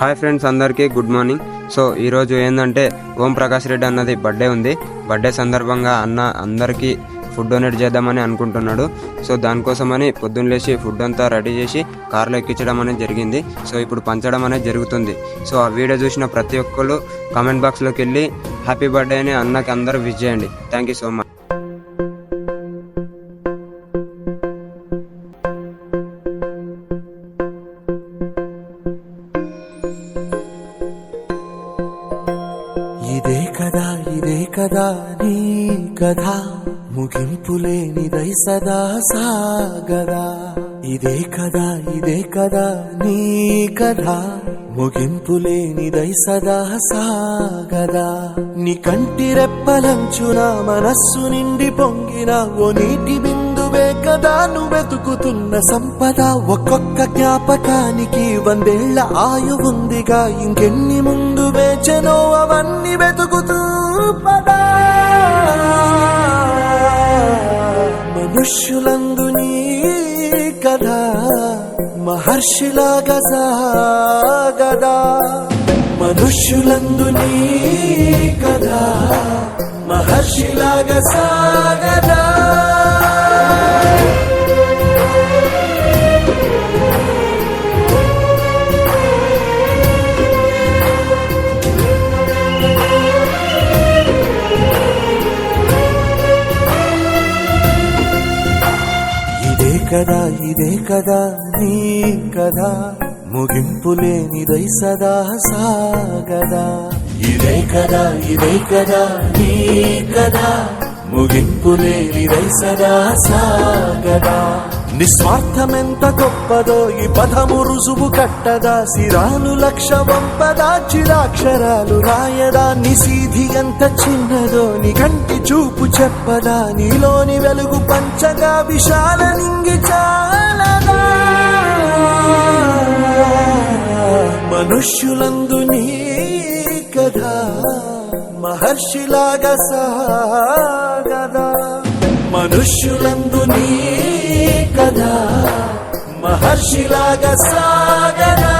Hi friends, అందరికీ good morning. So ఈరోజు ఏంటంటే ఓం ప్రకాష్ రెడ్డి అన్నది బర్త్డే ఉంది. బర్త్డే సందర్భంగా అన్న అందరికీ ఫుడ్ డొనేట్ చేద్దామని అనుకుంటున్నాడు. సో దానికోసమని పొద్దున్న లేచి ఫుడ్ అంతా రెడీ చేసి కార్లో ఎక్కించడం అనేది జరిగింది. సో ఇప్పుడు పంచడం అనేది జరుగుతుంది. సో ఆ వీడియో చూసిన ప్రతి ఒక్కరు కామెంట్ బాక్స్లోకి వెళ్ళి హ్యాపీ బర్త్డే అని అన్నకి అందరూ విష్ చేయండి. Thank you so much. ఇదే కదా నీ కథ, ముగింపులేనిదై సదా సాగదా. ఇదే కదా నీ కథ, ముగింపులేనిదై సదా సాగదా. నీ కంటి రెప్పలంచున మనస్సు నిండి పొంగిన ఓ నీటి బిందువే కదా నువ్వెతుకుతున్న సంపద. ఒక్కొక్క జ్ఞాపకానికి 100 ఏళ్ల ఆయువుందిగా, ఇంకెన్ని ముందు వేచనో అవన్నీ వెతుకుతూ పదా. మనుష్యులందు నీ కథ మహర్షిలాగా సాగదా. మనుష్యులందు నీ కథ మహర్షిలాగా సాగదా. ఇదే కదా నీ కథ, ముగింపులేనిదై సదా సాగదా. ఇదే కదా నీ కథ, ముగింపులేనిదై సదా సాగదా. నిస్వార్థమెంత గొప్పదో ఈ పదము రుజువు కట్టదా. సిరాలు లక్ష వంపదా, చిరాక్షరాలు రాయదా. నిశీధి ఎంత చిన్నదో నీ కంటి చూపు చెప్పదా. నీలోని వెలుగు పంచగా విశాల నింగి చాలదా. మనుష్యులందు నీ కథ మహర్షిలాగా సాగదా. మనుష్యులందు నీ కథ మహర్షిలాగా సాగదా.